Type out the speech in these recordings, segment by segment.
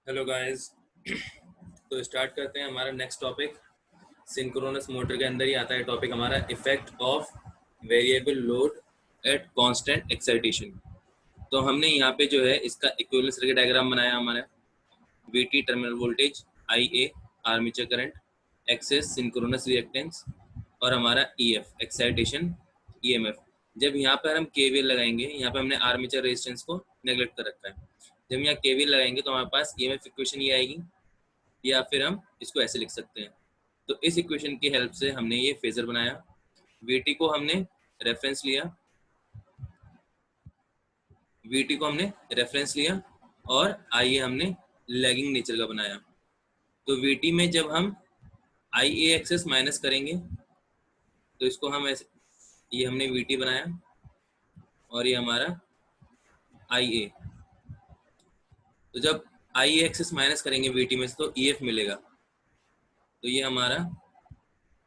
Hello guys. तो start करते हैं हमारा नेक्स्ट टॉपिक। सिंक्रोनस मोटर के अंदर ही आता है टॉपिक हमारा effect of variable load at constant excitation. तो हमने यहाँ पे जो है इसका इक्विवेलेंट सर्किट डायग्राम बनाया हमारा। VT terminal voltage, I A armature current, XS synchronous reactance और हमारा ईएफ एक्साइटेशन ईएमएफ। जब यहाँ पर हम केवीएल लगाएंगे, यहाँ पे हमने आर्मेचर रेजिस्टेंस को नेग्लेक्ट कर रखा है। जब यहाँ केवीएल लगाएंगे तो हमारे पास ईएमएफ इक्वेशन ये आएगी, या फिर हम इसको ऐसे लिख सकते हैं। तो इस इक्वेशन की हेल्प से हमने ये फेजर बनाया। वीटी को हमने रेफरेंस लिया, और आई ए हमने लैगिंग नेचर का बनाया। तो वीटी में जब हम आई ए एक्सेस माइनस करेंगे तो इसको हम ऐसे, ये हमने वीटी बनाया और ये हमारा आई ए। तो जब आई ए एक्सेस माइनस करेंगे वीटी में से तो ई एफ मिलेगा। तो ये हमारा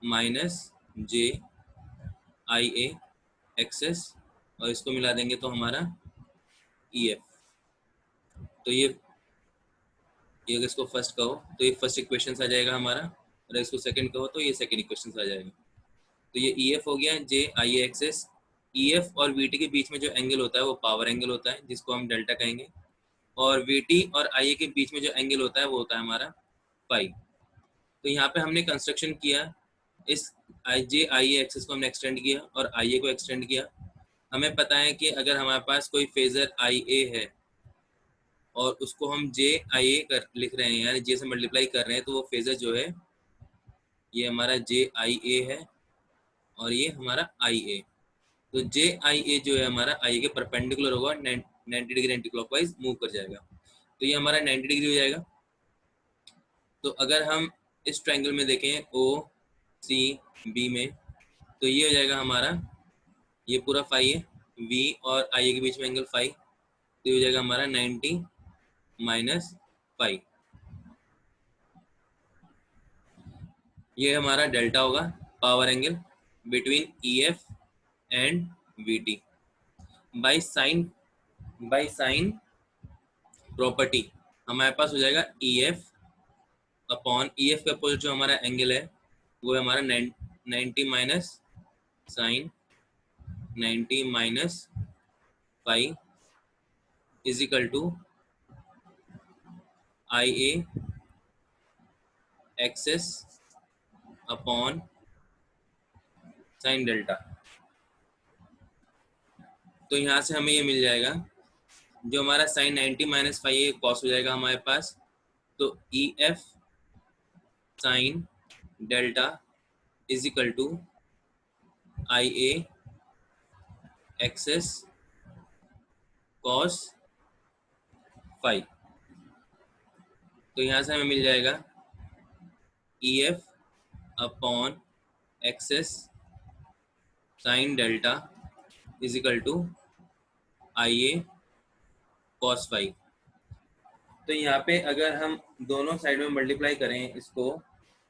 minus J I A access और इसको मिला देंगे तो हमारा ई एफ। तो ये अगर इसको फर्स्ट कहो तो ये फर्स्ट इक्वेशन आ जाएगा हमारा, और इसको सेकंड कहो तो ये सेकंड इक्वेशन आ जाएगा। तो ये ई एफ हो गया जे I A access. E F और वी टी के बीच में जो एंगल होता है वो पावर एंगल होता है, जिसको हम डेल्टा कहेंगे। और वी टी और आई ए के बीच में जो एंगल होता है वो होता है हमारा पाई। तो यहाँ पे हमने कंस्ट्रक्शन किया, इस आई जे आई ए एक्सेस को हमने एक्सटेंड किया और आई ए को एक्सटेंड किया। हमें पता है कि अगर हमारे पास कोई फेजर आई ए है और उसको हम जे आई ए कर लिख रहे हैं, यानी जे से मल्टीप्लाई कर रहे हैं, तो वो फेजर जो है ये हमारा जे आई ए है और ये हमारा आई ए। तो जे आई ए जो है हमारा आई ए के परपेंडिकुलर होगा, 90 डिग्री एंटी क्लॉकवाइज मूव कर जाएगा। तो ये हमारा 90 डिग्री हो जाएगा। तो अगर हम इस ट्रायंगल में देखें ओ सी बी में, तो ये हो जाएगा हमारा, ये पूरा फाई है, वी और आई ए के बीच में एंगल फाई, तो ये हो जाएगा हमारा 90 माइनस फाई। ये हमारा डेल्टा होगा, power angle between E F and V T. By sine property हमारे पास हो जाएगा E F upon E F का अपोजिट जो हमारा एंगल है वो है हमारा 90 minus sine 90 minus phi is equal to I A XS upon sine delta. तो यहाँ से हमें ये मिल जाएगा, जो हमारा साइन 90 माइनस फाई है कॉस हो जाएगा हमारे पास। तो E F sine delta is equal to I A XS cos phi. तो यहाँ से हमें मिल जाएगा E F upon XS sine delta is equal to I A cos phi. तो यहाँ पे अगर हम दोनों साइड में मल्टीप्लाई करें, इसको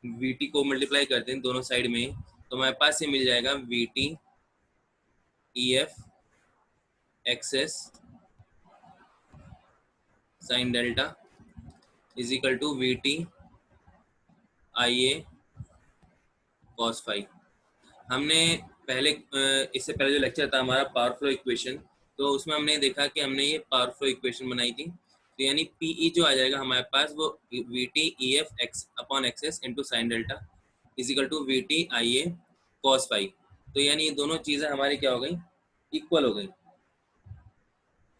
वी टी को मल्टीप्लाई करते हैं दोनों साइड में, तो हमारे पास ये मिल जाएगा V T E F XS sine delta is equal to V T I A cos phi. हमने पहले इससे पहले जो लेक्चर था हमारा पावर फ्लो इक्वेशन, तो उसमें हमने देखा कि हमने ये पावर फ्लो इक्वेशन बनाई थी। तो यानी पीई जो आ जाएगा हमारे पास वो V T E F X upon access into sine delta is equal to V T I A cos phi. तो यानी ये दोनों चीज़ें हमारी क्या हो गई, इक्वल हो गई।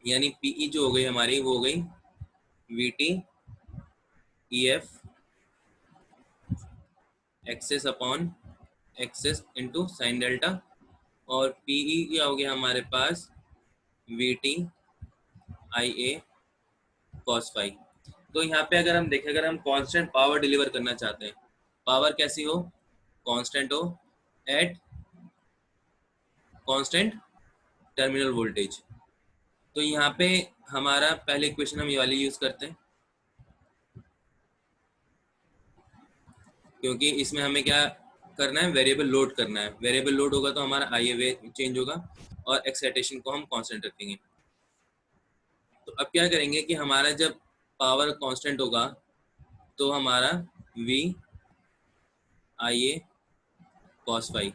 यानी पीई जो हो गई हमारी वो हो गई V T E F Xs upon access into sine delta, और पीई क्या हो गया हमारे पास V T I A cos phi. तो यहाँ पे अगर हम देखें, अगर हम कांस्टेंट पावर डिलीवर करना चाहते हैं, पावर कैसी हो, कांस्टेंट हो एट कांस्टेंट टर्मिनल वोल्टेज। तो यहाँ पे हमारा पहले इक्वेशन हम ये वाली यूज करते हैं, क्योंकि इसमें हमें क्या करना है, वेरिएबल लोड करना है। वेरिएबल लोड होगा तो हमारा आई ए चेंज होगा और एक्साइटेशन को हम कांस्टेंट रखेंगे। तो अब क्या करेंगे कि हमारा जब पावर कांस्टेंट होगा तो हमारा v I A cos phi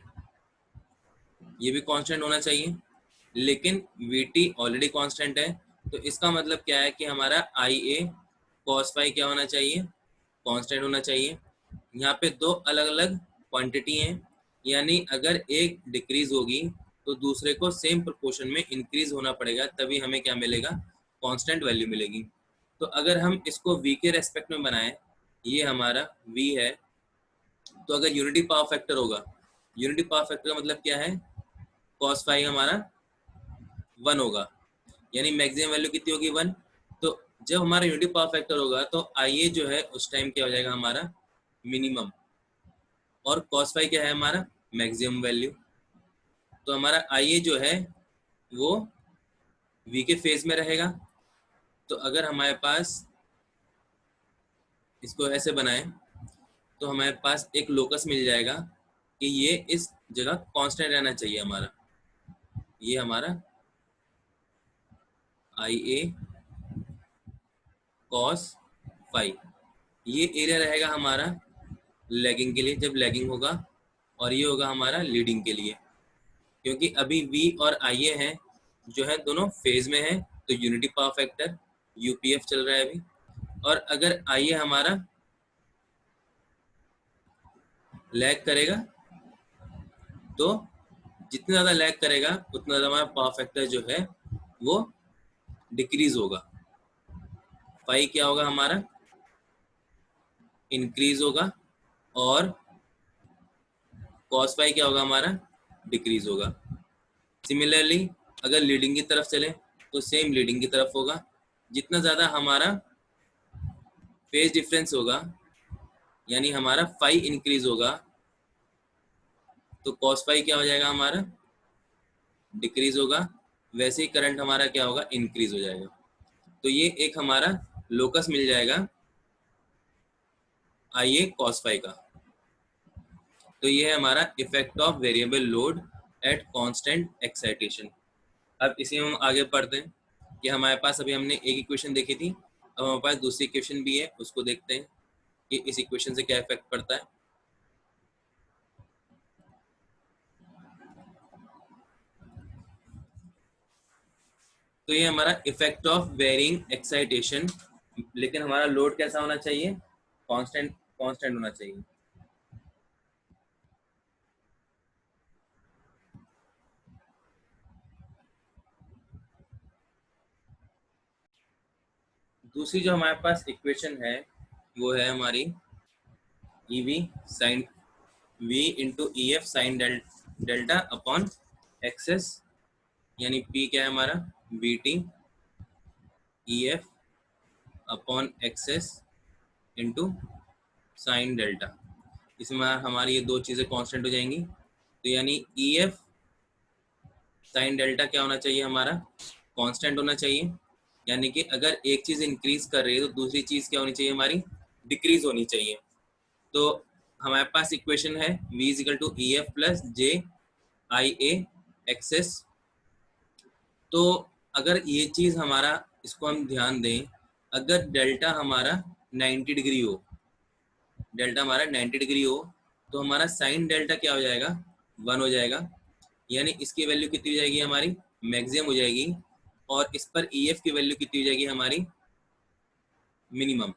ये भी कांस्टेंट होना चाहिए, लेकिन vt ऑलरेडी कांस्टेंट है, तो इसका मतलब क्या है कि हमारा आई ए कॉस फाई क्या होना चाहिए, कांस्टेंट होना चाहिए। यहाँ पे दो अलग अलग क्वांटिटी हैं, यानी अगर एक डिक्रीज होगी तो दूसरे को सेम प्रोपोर्शन में इंक्रीज होना पड़ेगा, तभी हमें क्या मिलेगा, कांस्टेंट वैल्यू मिलेगी। तो अगर हम इसको v के रेस्पेक्ट में बनाएं, ये हमारा v है, तो अगर यूनिटी पावर फैक्टर होगा, यूनिटी पावर फैक्टर का मतलब क्या है, कॉस फाई हमारा 1 होगा, यानी मैक्सिमम वैल्यू कितनी होगी 1। तो जब हमारा यूनिटी पावर फैक्टर होगा तो आई ए जो है उस टाइम क्या हो जाएगा हमारा मिनिमम, और कॉस फाई क्या है हमारा मैक्सिमम वैल्यू। तो हमारा आई ए जो है वो वी के फेज में रहेगा। तो अगर हमारे पास इसको ऐसे बनाएं तो हमारे पास एक लोकस मिल जाएगा कि ये इस जगह कांस्टेंट रहना चाहिए हमारा, ये हमारा आई ए कॉस फाई, ये एरिया रहेगा हमारा लैगिंग के लिए जब लैगिंग होगा, और ये होगा हमारा लीडिंग के लिए, क्योंकि अभी v और आई ए है जो है दोनों फेज में है, तो यूनिटी पावर फैक्टर यूपीएफ चल रहा है अभी। और अगर आई ए हमारा लैग करेगा तो जितना ज़्यादा लैग करेगा उतना ज़्यादा हमारा पावर फैक्टर जो है वो डिक्रीज होगा, फाई क्या होगा हमारा इंक्रीज होगा, और कॉस फाई क्या होगा हमारा डिक्रीज होगा। सिमिलरली अगर लीडिंग की तरफ चले तो सेम लीडिंग की तरफ होगा, जितना ज़्यादा हमारा फेज डिफरेंस होगा यानी हमारा फाई इंक्रीज होगा, तो कॉस फाई क्या हो जाएगा हमारा डिक्रीज होगा, वैसे ही करंट हमारा क्या होगा इंक्रीज हो जाएगा। तो ये एक हमारा लोकस मिल जाएगा आई ए कॉस फाई का। तो ये है हमारा effect of variable load at constant excitation. अब इसी में हम आगे बढ़ते हैं कि हमारे पास अभी हमने एक इक्वेशन देखी थी, अब हमारे पास दूसरी इक्वेशन भी है, उसको देखते हैं कि इस इक्वेशन से क्या इफेक्ट पड़ता है। तो ये हमारा इफेक्ट ऑफ वेरिंग एक्साइटेशन, लेकिन हमारा लोड कैसा होना चाहिए, कांस्टेंट कांस्टेंट होना चाहिए। दूसरी जो हमारे पास इक्वेशन है वो है हमारी E V sine V into E F sine delta upon XS, यानी पी क्या है हमारा V T E F upon access into sine delta. इसमें हमारी ये दो चीज़ें कांस्टेंट हो जाएंगी, तो यानी ई एफ साइन डेल्टा क्या होना चाहिए हमारा कांस्टेंट होना चाहिए, यानी कि अगर एक चीज़ इंक्रीज कर रही है तो दूसरी चीज़ क्या होनी चाहिए हमारी डिक्रीज होनी चाहिए। तो हमारे पास इक्वेशन है v is equal to E F plus J I A XS. तो अगर ये चीज़ हमारा, इसको हम ध्यान दें, अगर डेल्टा हमारा 90 डिग्री हो, डेल्टा हमारा 90 डिग्री हो, तो हमारा साइन डेल्टा क्या हो जाएगा 1 हो जाएगा, यानी इसकी वैल्यू कितनी हो जाएगी हमारी मैक्सिमम हो जाएगी, और इस पर ई एफ की वैल्यू कितनी हो जाएगी हमारी मिनिमम।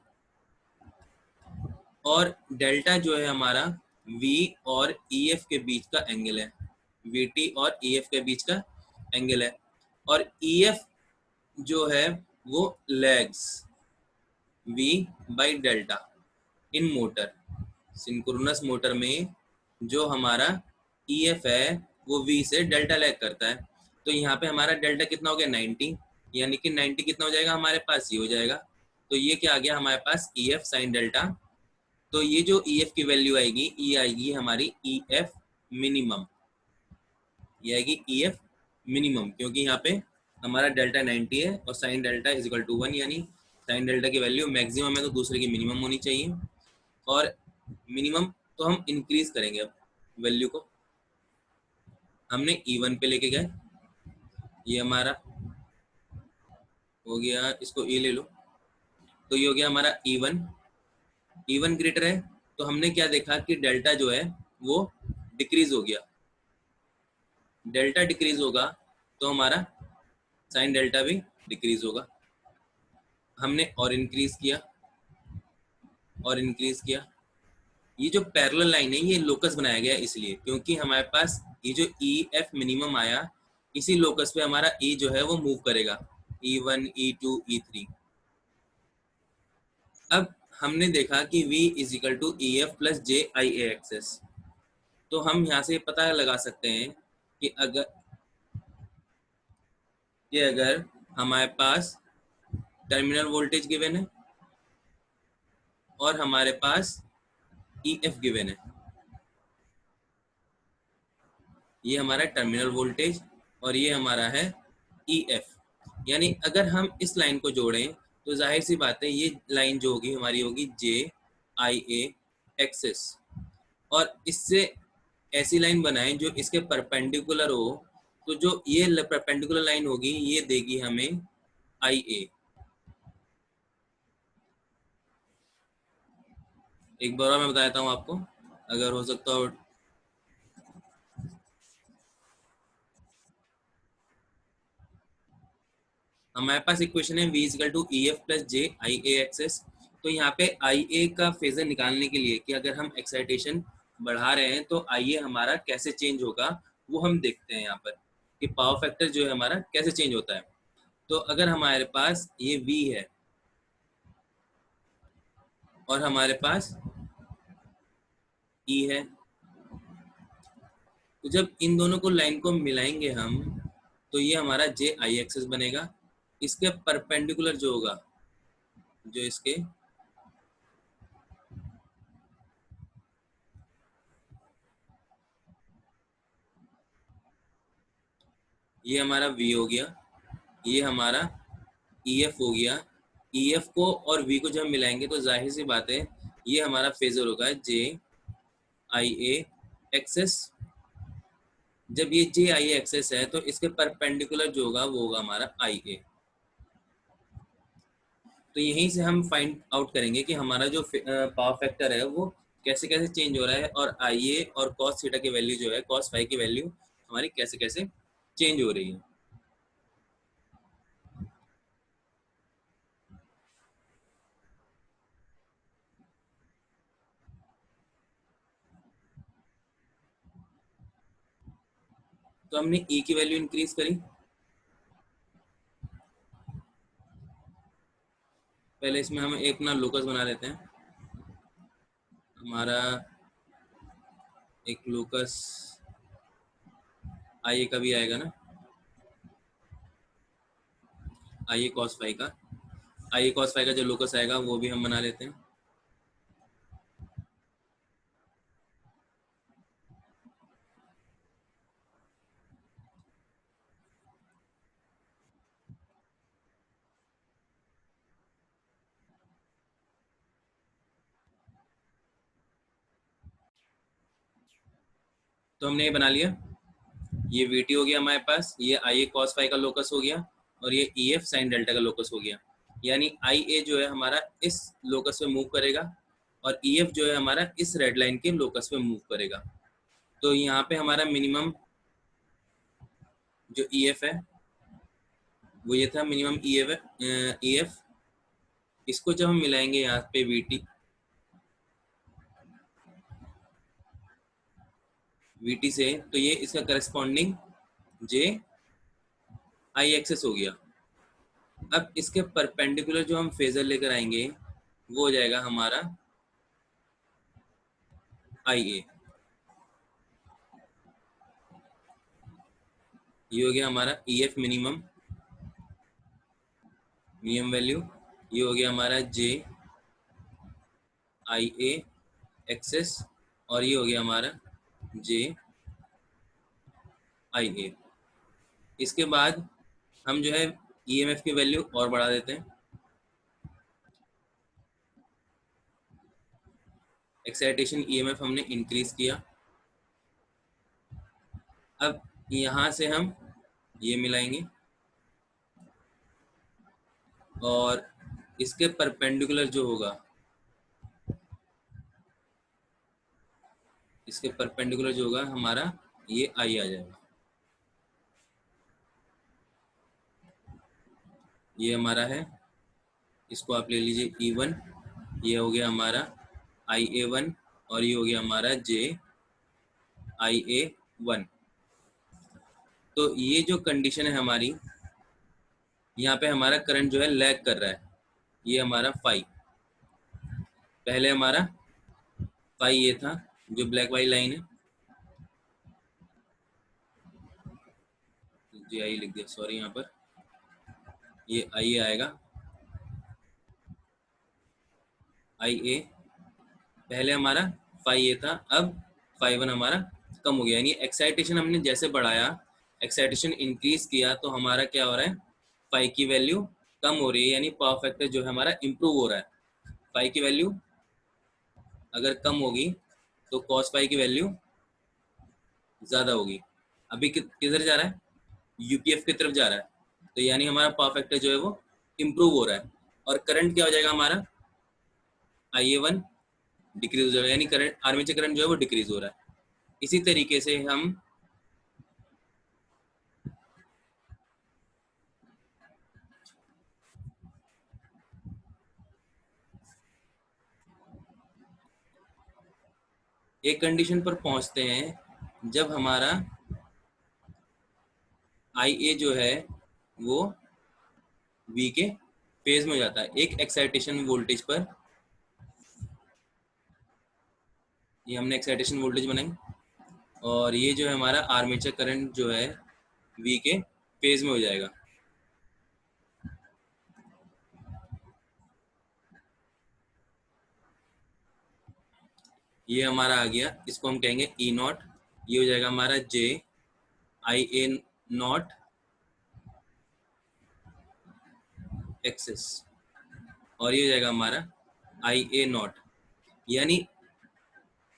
और डेल्टा जो है हमारा v और ई एफ के बीच का एंगल है, वी टी और ई एफ के बीच का एंगल है, और ई एफ जो है वो lags v by delta in motor. Synchronous motor में जो हमारा ई एफ है वो v से डेल्टा लैग करता है, तो यहाँ पे हमारा डेल्टा कितना हो गया 90, यानी कि 90 कितना हो जाएगा हमारे पास ये हो जाएगा, तो ये क्या आ गया हमारे पास ई एफ साइन डेल्टा। तो ये जो ई एफ की वैल्यू आएगी ये आएगी हमारी ई एफ मिनिमम, ये आएगी ई एफ मिनिमम, क्योंकि यहाँ पे हमारा डेल्टा 90 है और sine delta is equal to 1, यानी साइन डेल्टा की वैल्यू मैक्सिमम है तो दूसरे की मिनिमम होनी चाहिए, और मिनिमम तो हम इंक्रीज करेंगे। अब वैल्यू को हमने E1 पे लेके गए, ये हमारा हो गया, इसको ए ले लो, तो ये हो गया हमारा E1 ग्रेटर है, तो हमने क्या देखा कि डेल्टा जो है वो डिक्रीज हो गया। डेल्टा डिक्रीज होगा तो हमारा साइन डेल्टा भी डिक्रीज होगा। हमने और इंक्रीज किया और इंक्रीज किया। ये जो पैरेलल लाइन है ये लोकस बनाया गया इसलिए क्योंकि हमारे पास ये जो ई एफ मिनिमम आया, इसी लोकस पे हमारा ई जो है वो मूव करेगा, E1 E2 E3। अब हमने देखा कि V is equal to E F plus J I A XS, तो हम यहाँ से पता लगा सकते हैं कि अगर हमारे पास टर्मिनल वोल्टेज गिवन है और हमारे पास ई एफ गिवन है, ये हमारा टर्मिनल वोल्टेज और ये हमारा है ई एफ, यानी अगर हम इस लाइन को जोड़ें तो जाहिर सी बात है ये लाइन जो होगी हमारी होगी जे आई ए एक्सेस, और इससे ऐसी लाइन बनाएं जो इसके परपेंडिकुलर हो, तो जो ये परपेंडिकुलर लाइन होगी ये देगी हमें आई ए। एक बार और मैं बता देता हूँ आपको, अगर हो सकता हो। हमारे पास इक्वेशन है v is equal to E F plus J I A XS. तो यहाँ पे आई ए का फेजर निकालने के लिए कि अगर हम एक्साइटेशन बढ़ा रहे हैं तो आई ए हमारा कैसे चेंज होगा वो हम देखते हैं यहाँ पर कि पावर फैक्टर जो है हमारा कैसे चेंज होता है। तो अगर हमारे पास ये v है और हमारे पास e है, तो जब इन दोनों को लाइन को मिलाएंगे हम तो ये हमारा जे आई एक्सेस बनेगा। इसके परपेंडिकुलर जो होगा, जो इसके ये हमारा v हो गया, ये हमारा ई एफ हो गया। ई एफ को और वी को जब हम मिलाएंगे तो जाहिर सी बात है ये हमारा फेजर होगा जे आई ए एक्सेस। जब ये जे आई ए एक्सेस है तो इसके परपेंडिकुलर जो होगा वो होगा हमारा आई ए। तो यहीं से हम फाइंड आउट करेंगे कि हमारा जो पावर फैक्टर है वो कैसे कैसे चेंज हो रहा है, और आई ए और कॉस थीटा की वैल्यू जो है, कॉस फाई की वैल्यू हमारी कैसे कैसे चेंज हो रही है। तो हमने ई की वैल्यू इंक्रीज करी, पहले इसमें हम एक ना लोकस बना लेते हैं। हमारा एक लोकस आई ए का भी आएगा ना, आई ए कॉस फाई का, आई ए कॉस फाई का जो लोकस आएगा वो भी हम बना लेते हैं। तो हमने ये बना लिया, ये वी टी हो गया हमारे पास, ये आई ए कॉस फाई का लोकस हो गया, और ये ई एफ साइन डेल्टा का लोकस हो गया। यानी आई ए जो है हमारा इस लोकस पे मूव करेगा और ई एफ जो है हमारा इस रेड लाइन के लोकस पे मूव करेगा। तो यहाँ पे हमारा मिनिमम जो ई एफ है वो ये था, मिनिमम ई एफ, इसको जब हम मिलाएंगे यहाँ पे वी टी से, तो ये इसका करस्पॉन्डिंग जे आई एक्सेस हो गया। अब इसके परपेंडिकुलर जो हम फेजर लेकर आएंगे वो हो जाएगा हमारा आई ए। ये हो गया हमारा E F minimum minimum value, ये हो गया हमारा जे आई ए एक्सेस, और ये हो गया हमारा जे आई ए। इसके बाद हम जो है ईएमएफ की वैल्यू और बढ़ा देते हैं। एक्साइटेशन ईएमएफ हमने इंक्रीज किया। अब यहाँ से हम ये मिलाएंगे और इसके परपेंडिकुलर जो होगा, इसके परपेंडिकुलर जो होगा हमारा ये आई आ जाएगा। ये हमारा है, इसको आप ले लीजिए E1, ये हो गया हमारा IA1 और ये हो गया हमारा JIA1। तो ये जो कंडीशन है हमारी, यहाँ पे हमारा करंट जो है लैग कर रहा है। ये हमारा फाई, पहले हमारा फाई ये था जो ब्लैक वाली लाइन है, जी आई लिख दिया सॉरी, यहाँ पर ये आई आएगा, आई ए, पहले हमारा फाई ए था, अब फाई वन हमारा कम हो गया, यानी एक्साइटेशन हमने जैसे बढ़ाया, एक्साइटेशन इंक्रीज किया तो हमारा क्या हो रहा है, फाई की वैल्यू कम हो रही है, यानी पावर फैक्टर जो है हमारा इंप्रूव हो रहा है। फाई की वैल्यू अगर कम होगी तो कॉस फाई की वैल्यू ज्यादा होगी। अभी किधर जा रहा है, यूपीएफ की तरफ जा रहा है, तो यानी हमारा पावर फैक्टर जो है वो इम्प्रूव हो रहा है। और करंट क्या हो जाएगा हमारा, IA1 डिक्रीज हो जाएगा, यानी करंट, आर्मेचर करंट जो है वो डिक्रीज हो रहा है। इसी तरीके से हम एक कंडीशन पर पहुंचते हैं जब हमारा IA जो है वो V के फेज में हो जाता है। एक एक्साइटेशन वोल्टेज पर, ये हमने एक्साइटेशन वोल्टेज बनाई, और ये जो है हमारा आर्मेचर करंट जो है V के फेज में हो जाएगा। ये हमारा आ गया, इसको हम कहेंगे E0, ये हो जाएगा हमारा JIA0 एक्सेस, और ये हो जाएगा हमारा IA0। यानी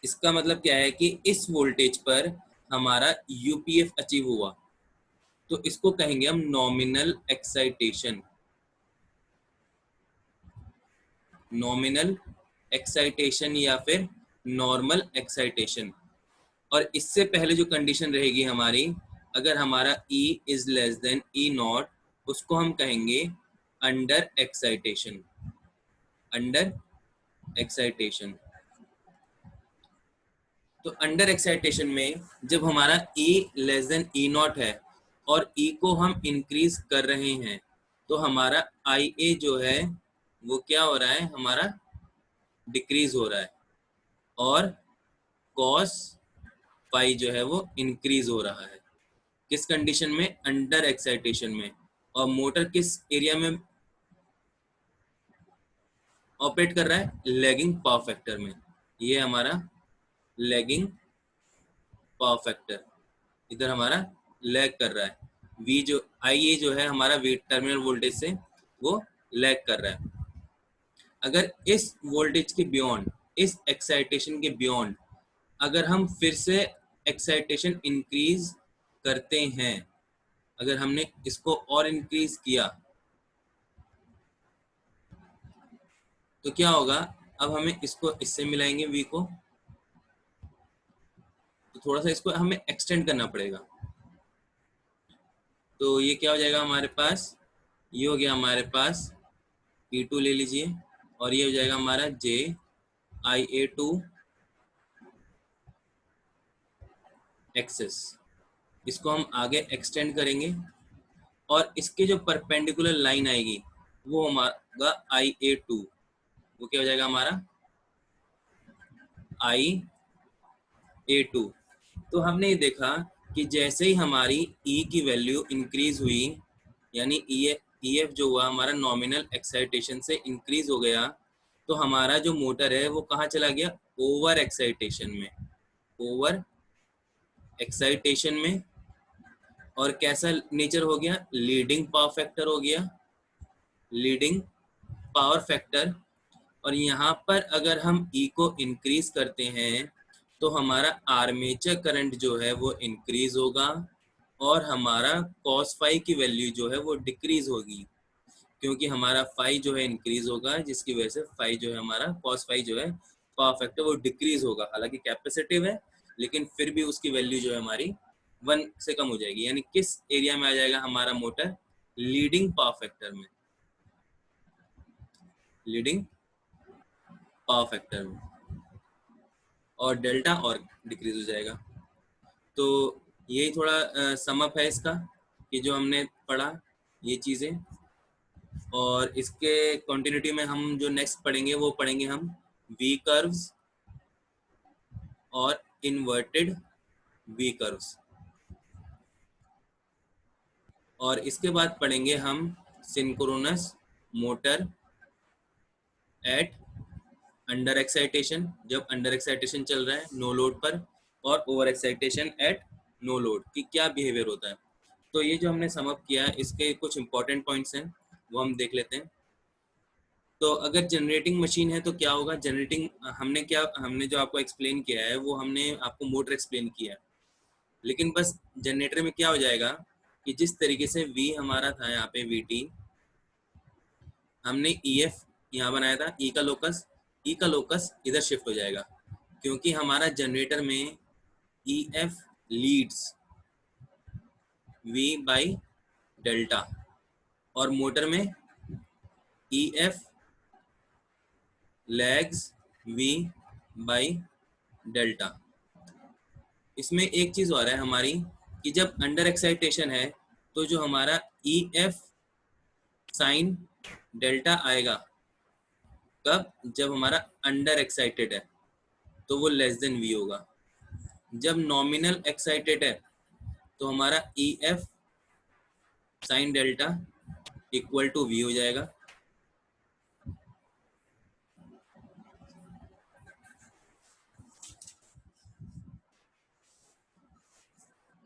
इसका मतलब क्या है कि इस वोल्टेज पर हमारा यूपीएफ अचीव हुआ, तो इसको कहेंगे हम नॉमिनल एक्साइटेशन। नॉमिनल एक्साइटेशन या फिर नॉर्मल एक्साइटेशन। और इससे पहले जो कंडीशन रहेगी हमारी, अगर हमारा E is less than E0, उसको हम कहेंगे अंडर एक्साइटेशन। Under excitation. तो अंडर एक्साइटेशन में जब हमारा E लेस देन E0 है और E को हम इंक्रीज कर रहे हैं, तो हमारा IA जो है वो क्या हो रहा है, हमारा डिक्रीज हो रहा है, और कॉस फाई जो है वो इंक्रीज हो रहा है। किस कंडीशन में, अंडर एक्साइटेशन में। और मोटर किस एरिया में ऑपरेट कर रहा है, लैगिंग पावर फैक्टर में। ये हमारा लैगिंग पावर फैक्टर इधर हमारा लैग कर रहा है। वी जो IA जो है हमारा वी टर्मिनल वोल्टेज से वो लैग कर रहा है। अगर इस वोल्टेज के बियॉन्ड, इस एक्साइटेशन के बियॉन्ड अगर हम फिर से एक्साइटेशन इंक्रीज करते हैं, अगर हमने इसको और इंक्रीज किया तो क्या होगा, अब हमें इसको इससे मिलाएंगे V को, तो थोड़ा सा इसको हमें एक्सटेंड करना पड़ेगा। तो ये क्या हो जाएगा हमारे पास, ये हो गया हमारे पास P2 ले लीजिए, और ये हो जाएगा हमारा JIA2 एक्सेस। इसको हम आगे एक्सटेंड करेंगे, और इसके जो परपेंडिकुलर लाइन आएगी वो हमारा IA2, वो क्या हो जाएगा हमारा IA2। तो हमने ये देखा कि जैसे ही हमारी E की वैल्यू इंक्रीज हुई, यानी EF जो हुआ हमारा नॉमिनल एक्साइटेशन से इंक्रीज हो गया, तो हमारा जो मोटर है वो कहाँ चला गया, ओवर एक्साइटेशन में। ओवर एक्साइटेशन में, और कैसा नेचर हो गया, लीडिंग पावर फैक्टर हो गया, लीडिंग पावर फैक्टर। और यहाँ पर अगर हम E को इंक्रीज करते हैं तो हमारा आर्मेचर करंट जो है वो इंक्रीज होगा, और हमारा कॉस फाई की वैल्यू जो है वो डिक्रीज होगी। क्योंकि हमारा फाई जो है इंक्रीज होगा, जिसकी वजह से फाई जो है हमारा कॉस फाई जो है पावर फैक्टर वो डिक्रीज होगा। हालांकि कैपेसिटिव है लेकिन फिर भी उसकी वैल्यू जो है हमारी 1 से कम हो जाएगी। यानी किस एरिया में आ जाएगा हमारा मोटर? लीडिंग पावर फैक्टर में, लीडिंग पावर फैक्टर में, और डेल्टा और डिक्रीज हो जाएगा। तो यही थोड़ा सम अप है इसका कि जो हमने पढ़ा ये चीज़ें। और इसके कंटिन्यूटी में हम जो नेक्स्ट पढ़ेंगे वो पढ़ेंगे हम वी कर्व्स और इन्वर्टेड वी कर्व्स। और इसके बाद पढ़ेंगे हम synchronous motor at under excitation, जब अंडर एक्साइटेशन चल रहा है नो लोड पर, और over excitation at no load कि क्या बिहेवियर होता है। तो ये जो हमने सम अप किया है इसके कुछ इंपॉर्टेंट पॉइंट्स हैं वो हम देख लेते हैं। तो अगर जनरेटिंग मशीन है तो क्या होगा? जनरेटिंग हमने जो आपको एक्सप्लेन किया है वो हमने आपको मोटर एक्सप्लेन किया है, लेकिन बस जनरेटर में क्या हो जाएगा कि जिस तरीके से वी हमारा था यहाँ पे वी हमने ई एफ यहाँ बनाया था, ई का लोकस इधर शिफ्ट हो जाएगा, क्योंकि हमारा जनरेटर में E F leads V by delta और मोटर में E F lags V by delta. इसमें एक चीज और है हमारी कि जब अंडर एक्साइटेशन है तो जो हमारा ई एफ साइन डेल्टा आएगा कब? जब हमारा अंडर एक्साइटेड है तो वो लेस देन वी होगा। जब नॉमिनल एक्साइटेड है तो हमारा E F sine delta equal to V हो जाएगा।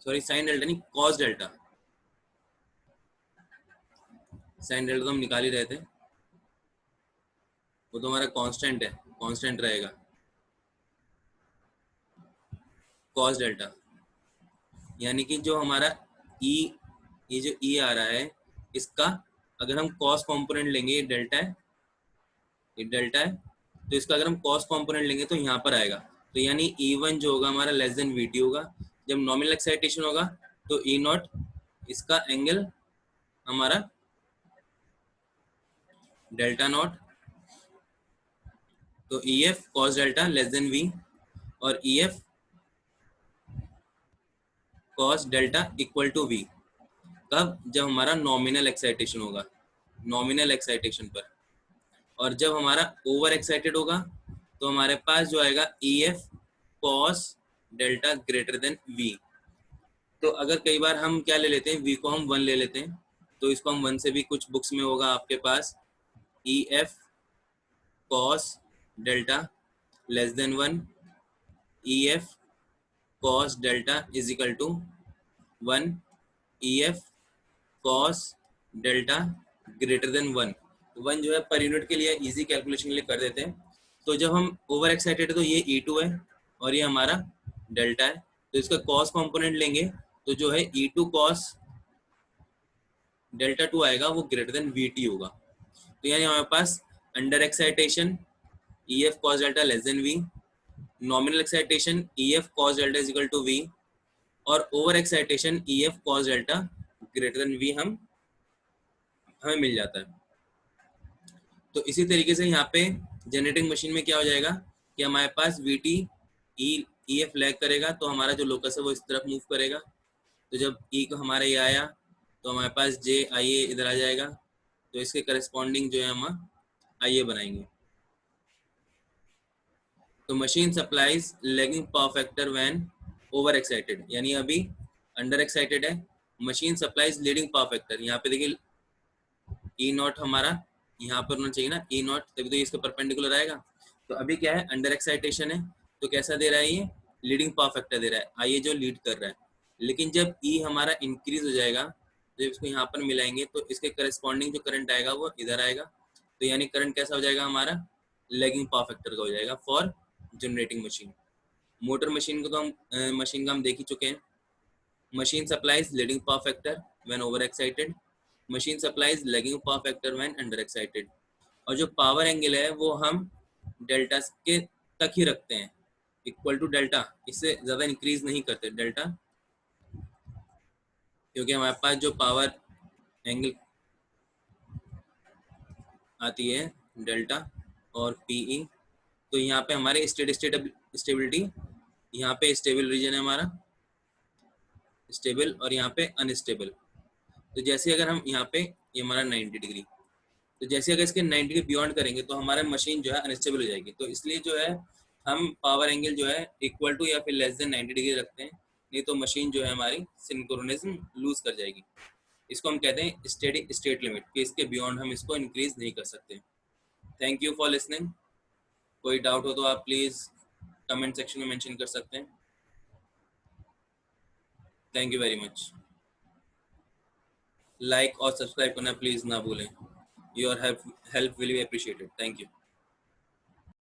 सॉरी, साइन डेल्टा नहीं, कॉस डेल्टा। साइन डेल्टा तो हम निकाल ही रहे थे, वो तो हमारा कांस्टेंट है, कांस्टेंट रहेगा कॉस डेल्टा। यानी कि जो हमारा ई, ये जो ई आ रहा है इसका अगर हम कॉस कंपोनेंट लेंगे, ये डेल्टा है, ये डेल्टा है, तो इसका अगर हम कॉस कंपोनेंट लेंगे तो यहाँ पर आएगा। तो यानी E1 जो होगा हमारा लेस देन VT होगा। जब नॉमिनल एक्साइटेशन होगा तो E नॉट, इसका एंगल हमारा डेल्टा नॉट, तो EF cos delta less than V, और EF cos delta equal to V। कब? जब हमारा नॉमिनल एक्साइटेशन होगा, नॉमिनल एक्साइटेशन पर। और जब हमारा ओवर एक्साइटेड होगा तो हमारे पास जो आएगा EF cos delta greater than V। तो अगर कई बार हम क्या ले लेते हैं, V को हम 1 ले लेते हैं, तो इसको हम 1 से भी कुछ बुक्स में होगा आपके पास EF cos delta less than 1, EF cos delta is equal to 1, EF cos delta greater than 1। 1 जो है पर यूनिट के लिए इजी कैलकुलेशन के लिए कर देते हैं। तो जब हम ओवर एक्साइटेड है तो ये E2 है और ये हमारा डेल्टा है, तो इसका कॉस कंपोनेंट लेंगे तो जो है E2 cos डेल्टा 2 आएगा, वो ग्रेटर देन VT होगा। तो यानी हमारे पास under excitation EF cos delta less than V, nominal excitation EF cos delta is equal to V, और over excitation EF cos delta greater than V हमें मिल जाता है। तो इसी तरीके से यहाँ पे जनरेटिंग मशीन में क्या हो जाएगा कि हमारे पास VT EF लैग करेगा तो हमारा जो लोकस है वो इस तरफ मूव करेगा। तो जब E को हमारा ये आया तो हमारे पास JIA इधर आ जाएगा, तो इसके करस्पॉन्डिंग जो है हम IA बनाएंगे। तो machine supplies lagging power factor when over excited, यानी अभी अंडर एक्साइटेड है, machine supplies leading power factor. यहाँ पे देखिए ई नॉट हमारा यहाँ पर होना चाहिए ना, ई नॉट, तभी तो इसके परपेंडिकुलर आएगा। तो अभी क्या है, अंडर एक्साइटेशन है, तो कैसा दे रहा है ये? लीडिंग पावर फैक्टर दे रहा है, आइए जो लीड कर रहा है। लेकिन जब ई हमारा इंक्रीज हो जाएगा, जब इसको यहाँ पर मिलाएंगे तो इसके करस्पॉन्डिंग जो करंट आएगा वो इधर आएगा। तो यानी करंट कैसा हो जाएगा हमारा? लैगिंग पावर फैक्टर का हो जाएगा for generating machine. Motor machine को तो हम मशीन का हम देख ही चुके हैं। Machine supplies leading power factor when over excited, machine supplies lagging power factor when under excited. और जो पावर एंगल है वो हम डेल्टा के तक ही रखते हैं, इक्वल टू डेल्टा, इससे ज़्यादा इंक्रीज नहीं करते डेल्टा, क्योंकि हमारे पास जो पावर एंगल आती है डेल्टा और पीई, तो यहाँ पे हमारे स्टेबिलिटी, यहाँ पे स्टेबल रीजन है हमारा स्टेबल, और यहाँ पे अनस्टेबल। तो जैसे अगर हम यहाँ पे ये हमारा 90 डिग्री, तो जैसे अगर इसके 90 डिग्री बियॉन्ड करेंगे तो हमारा मशीन जो है अनस्टेबल हो जाएगी। तो इसलिए जो है हम पावर एंगल जो है इक्वल टू या फिर लेस देन 90 डिग्री रखते हैं, नहीं तो मशीन जो है हमारी सिंक्रोनिज्म लूज कर जाएगी। इसको हम कहते हैं स्टेडी स्टेट लिमिट, कि इसके बियॉन्ड हम इसको इंक्रीज नहीं कर सकते। Thank you for listening. कोई डाउट हो तो आप प्लीज़ कमेंट सेक्शन में मेंशन कर सकते हैं। Thank you very much. Like और सब्सक्राइब करना प्लीज़ ना भूलें। Your help will be appreciated. Thank you.